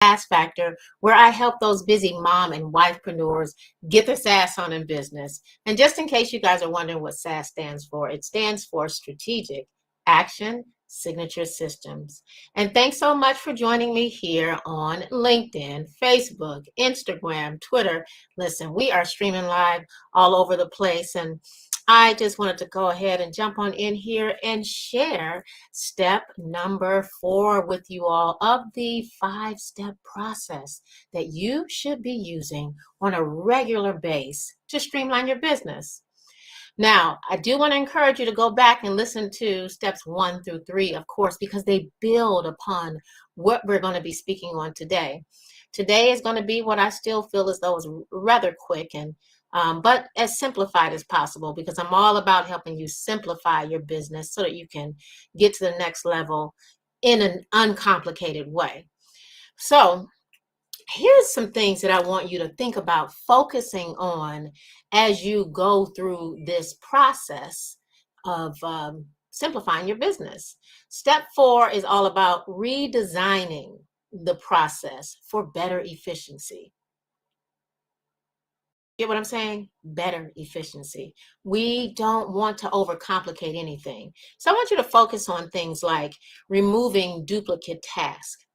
SaaS Factor, where I help those busy mom and wifepreneurs get their SaaS on in business. And just in case you guys are wondering what SaaS stands for, it stands for Strategic Action Signature Systems. And thanks so much for joining me here on LinkedIn, Facebook, Instagram, Twitter. Listen, we are streaming live all over the place, and I just wanted to go ahead and jump on in here and share step number 4 with you all of the 5-step process that you should be using on a regular basis to streamline your business. Now, I do want to encourage you to go back and listen to steps 1 through 3, of course, because they build upon what we're going to be speaking on today. Today is going to be what I still feel as though is rather quick and but as simplified as possible, because I'm all about helping you simplify your business so that you can get to the next level in an uncomplicated way. So here's some things that I want you to think about focusing on as you go through this process of simplifying your business. Step 4 is all about redesigning the process for better efficiency. Get what I'm saying? Better efficiency. We don't want to overcomplicate anything. So I want you to focus on things like removing duplicate tasks.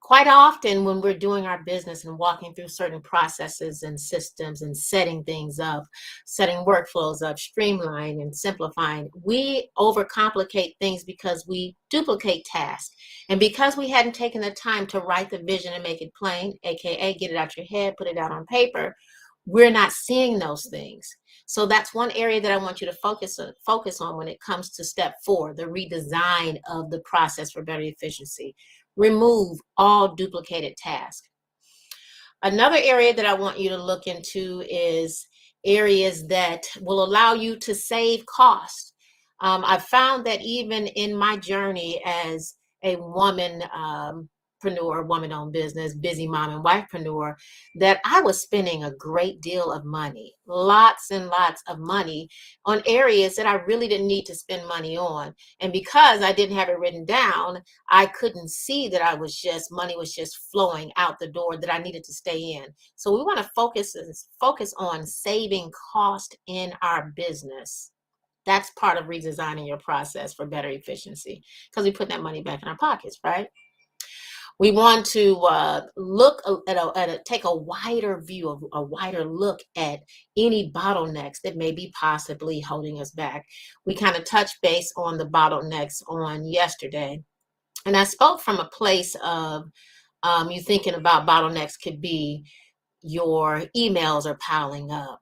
Quite often when we're doing our business and walking through certain processes and systems and setting things up, setting workflows up, streamlining and simplifying, we overcomplicate things because we duplicate tasks. And because we hadn't taken the time to write the vision and make it plain, aka get it out your head, put it out on paper, we're not seeing those things. So that's one area that I want you to focus on when it comes to step 4, the redesign of the process for better efficiency. Remove all duplicated tasks. Another area that I want you to look into is areas that will allow you to save costs. I've found that even in my journey as a woman-owned business, busy mom and wifepreneur, that I was spending a great deal of money, lots and lots of money on areas that I really didn't need to spend money on. And because I didn't have it written down, I couldn't see that money was just flowing out the door that I needed to stay in. So we want to focus on saving cost in our business. That's part of redesigning your process for better efficiency, because we put that money back in our pockets, right? We want to take a wider view, a wider look at any bottlenecks that may be possibly holding us back. We kind of touched base on the bottlenecks on yesterday, and I spoke from a place of you thinking about bottlenecks could be your emails are piling up.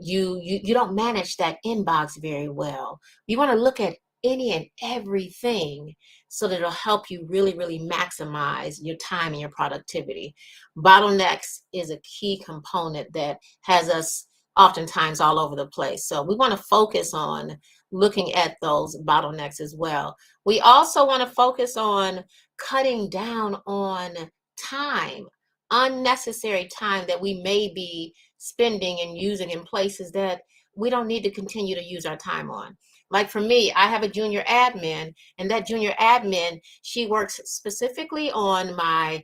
You don't manage that inbox very well. You want to look at any and everything so that it'll help you really, really maximize your time and your productivity. Bottlenecks is a key component that has us oftentimes all over the place. So we want to focus on looking at those bottlenecks as well. We also want to focus on cutting down on time, unnecessary time that we may be spending and using in places that we don't need to continue to use our time on. Like for me, I have a junior admin, and that junior admin, she works specifically on my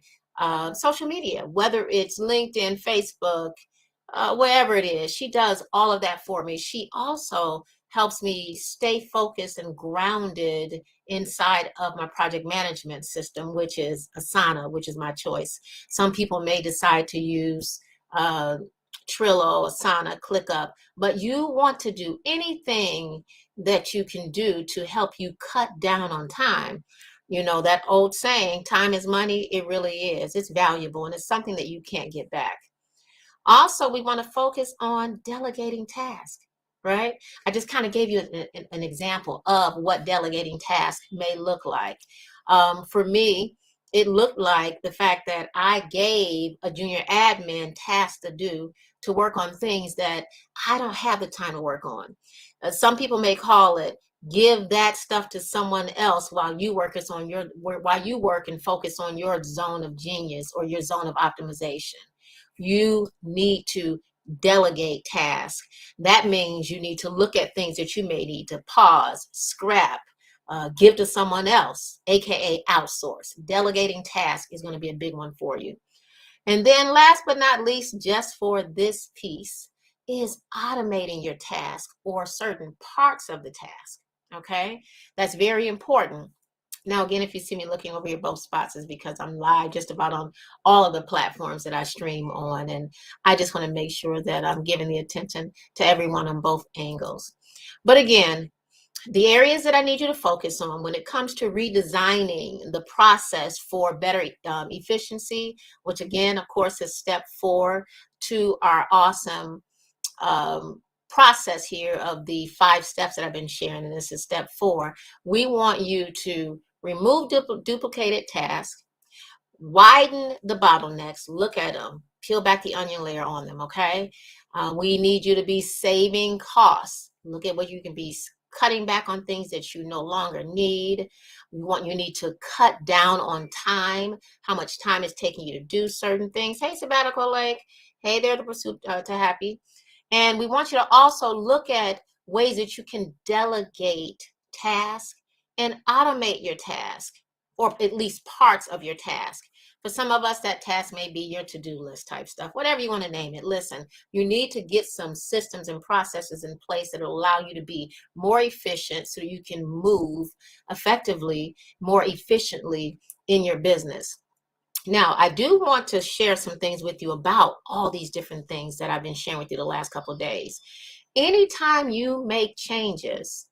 social media, whether it's LinkedIn, Facebook, wherever it is. She does all of that for me. She also helps me stay focused and grounded inside of my project management system, which is Asana, which is my choice. Some people may decide to use Trello, Asana, ClickUp, but you want to do anything that you can do to help you cut down on time. You know, that old saying, time is money, it really is. It's valuable, and it's something that you can't get back. Also, we want to focus on delegating tasks, right? I just kind of gave you an example of what delegating tasks may look like. For me, it looked like the fact that I gave a junior admin tasks to do to work on things that I don't have the time to work on. Some people may call it give that stuff to someone else while you work and focus on your zone of genius or your zone of optimization. You need to delegate tasks. That means you need to look at things that you may need to pause, scrap, give to someone else, aka outsource. Delegating tasks is going to be a big one for you. And then last but not least, just for this piece, is automating your task or certain parts of the task. Okay, that's very important. Now, again, if you see me looking over here both spots, is because I'm live just about on all of the platforms that I stream on. And I just want to make sure that I'm giving the attention to everyone on both angles. But again, the areas that I need you to focus on when it comes to redesigning the process for better efficiency, which again, of course, is step 4 to our awesome process here of the 5 steps that I've been sharing, and this is step 4. We want you to remove duplicated tasks, widen the bottlenecks, look at them, peel back the onion layer on them, okay? We need you to be saving costs. Look at what you can be cutting back on things that you no longer need. You need to cut down on time, how much time is taking you to do certain things. Hey, Sabbatical Lake. Hey there, the pursuit to happy. And we want you to also look at ways that you can delegate tasks and automate your task, or at least parts of your task. For some of us, that task may be your to-do list type stuff, whatever you want to name it. Listen, you need to get some systems and processes in place that will allow you to be more efficient so you can move effectively, more efficiently in your business. Now, I do want to share some things with you about all these different things that I've been sharing with you the last couple of days. Anytime you make changes,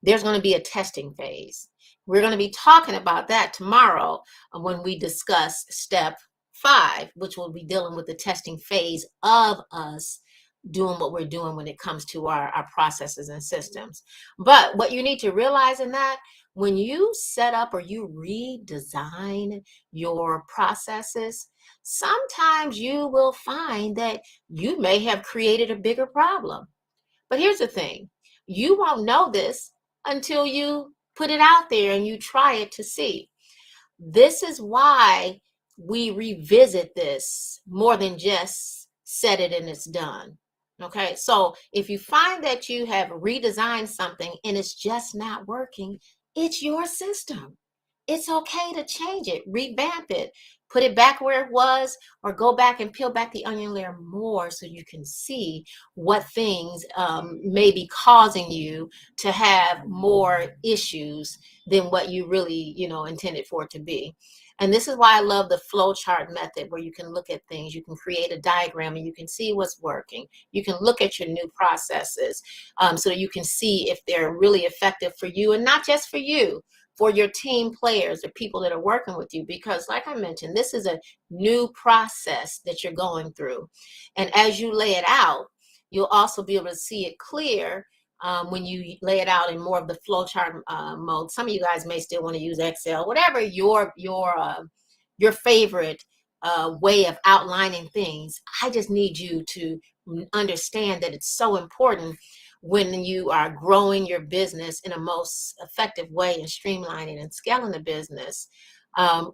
there's going to be a testing phase. We're going to be talking about that tomorrow when we discuss step 5, which will be dealing with the testing phase of us doing what we're doing when it comes to our processes and systems. But what you need to realize in that, when you set up or you redesign your processes, sometimes you will find that you may have created a bigger problem. But here's the thing, you won't know this until you put it out there and you try it to see. This is why we revisit this more than just set it and it's done. Okay, so if you find that you have redesigned something and it's just not working, it's your system. It's okay to change it, revamp it, put it back where it was, or go back and peel back the onion layer more so you can see what things may be causing you to have more issues than what you really, intended for it to be. And this is why I love the flow chart method, where you can look at things, you can create a diagram and you can see what's working. You can look at your new processes so that you can see if they're really effective for you, and not just for you, for your team players, the people that are working with you. Because like I mentioned, this is a new process that you're going through. And as you lay it out, you'll also be able to see it clear when you lay it out in more of the flowchart mode. Some of you guys may still want to use Excel, whatever your favorite way of outlining things. I just need you to understand that it's so important when you are growing your business in a most effective way and streamlining and scaling the business.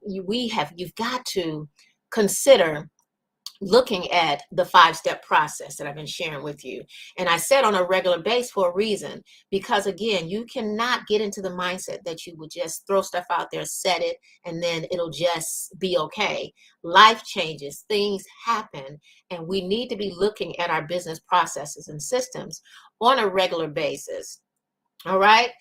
You've got to consider looking at the 5-step process that I've been sharing with you. And I said on a regular base for a reason, because again, you cannot get into the mindset that you would just throw stuff out there, set it, and then it'll just be okay. Life changes, things happen, and we need to be looking at our business processes and systems on a regular basis. All right.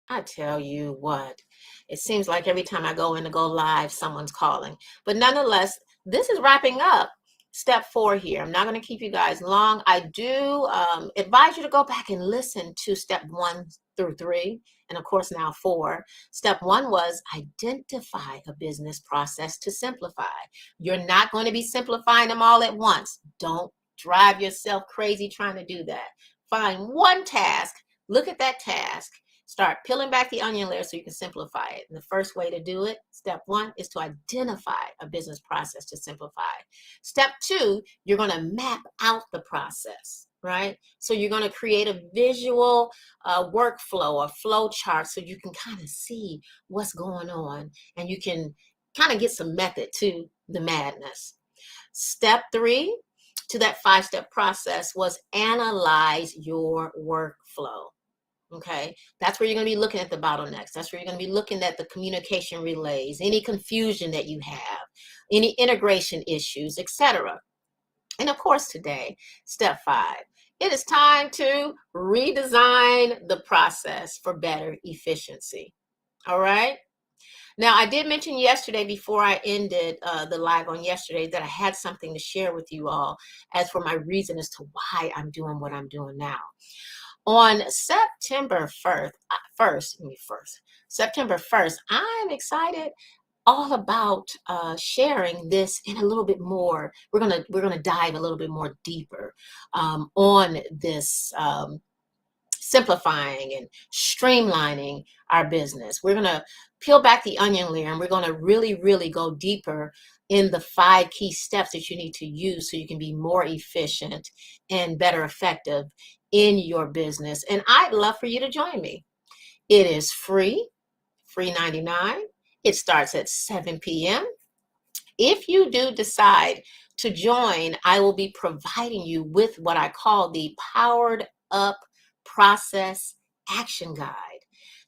I tell you what, it seems like every time I go in to go live, someone's calling. But nonetheless, this is wrapping up step 4 here. I'm not going to keep you guys long. I do advise you to go back and listen to step 1 through 3, and of course now 4. Step 1 was identify a business process to simplify. You're not going to be simplifying them all at once. Don't drive yourself crazy trying to do that. Find one task, look at that task, start peeling back the onion layer so you can simplify it. And the first way to do it, step 1, is to identify a business process to simplify. Step 2, you're going to map out the process, right? So you're going to create a visual workflow, a flow chart, so you can kind of see what's going on and you can kind of get some method to the madness. Step 3, to that 5-step process was analyze your workflow. Okay, that's where you're going to be looking at the bottlenecks. That's where you're going to be looking at the communication relays, any confusion that you have, any integration issues, etc. And of course, today, step 5, it is time to redesign the process for better efficiency. All right. Now, I did mention yesterday before I ended the live on yesterday that I had something to share with you all as for my reason as to why I'm doing what I'm doing now. On September 1st, September 1st, I'm excited all about sharing this in a little bit more. We're gonna dive a little bit more deeper on this simplifying and streamlining our business. We're gonna peel back the onion layer, and we're gonna really go deeper in the 5 key steps that you need to use so you can be more efficient and better effective in your business. And I'd love for you to join me. It is free 99. It starts at 7 p.m. If you do decide to join, I will be providing you with what I call the Powered Up Process Action Guide.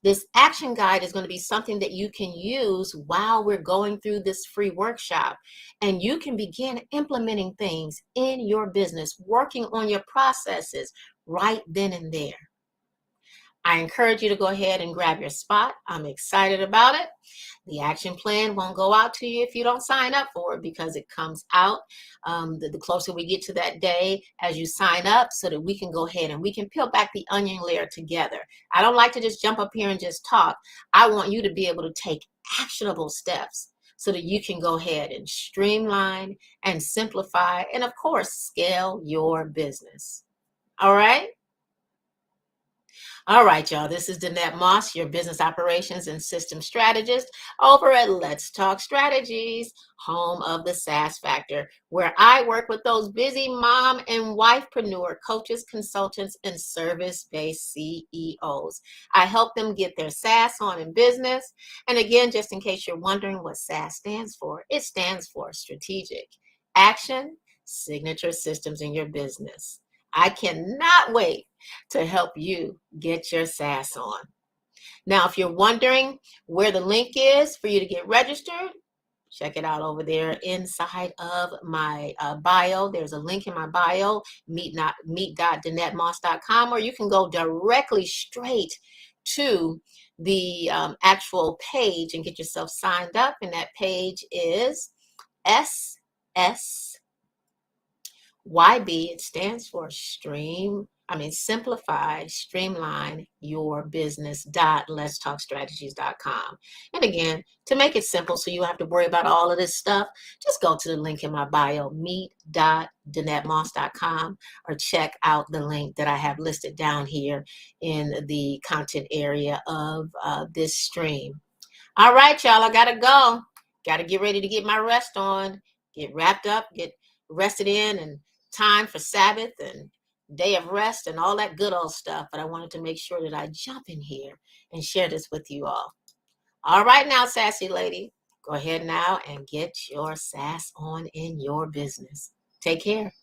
This action guide is going to be something that you can use while we're going through this free workshop, and you can begin implementing things in your business, working on your processes right then and there. I encourage you to go ahead and grab your spot. I'm excited about it. The action plan won't go out to you if you don't sign up for it, because it comes out the closer we get to that day as you sign up, so that we can go ahead and we can peel back the onion layer together. I don't like to just jump up here and just talk. I want you to be able to take actionable steps so that you can go ahead and streamline and simplify and, of course, scale your business. All right? All right, y'all. This is Danette Moss, your business operations and system strategist over at Let's Talk Strategies, home of the SaaS Factor, where I work with those busy mom and wifepreneur coaches, consultants, and service-based CEOs. I help them get their SaaS on in business. And again, just in case you're wondering what SaaS stands for, it stands for Strategic Action Signature Systems in your business. I cannot wait to help you get your SaaS on. Now, if you're wondering where the link is for you to get registered, check it out over there inside of my bio. There's a link in my bio, meet.danettemoss.com, or you can go directly straight to the actual page and get yourself signed up. And that page is SSYB. It stands for simplify, streamline your business. letstalkstrategies.com. And again, to make it simple so you don't have to worry about all of this stuff, just go to the link in my bio, meet.danettemoss.com, or check out the link that I have listed down here in the content area of this stream. All right, y'all, I gotta go. Gotta get ready to get my rest on, get wrapped up, get rested in, and time for Sabbath and day of rest and all that good old stuff. But I wanted to make sure that I jump in here and share this with you all. All right now, sassy lady, go ahead now and get your sass on in your business. Take care.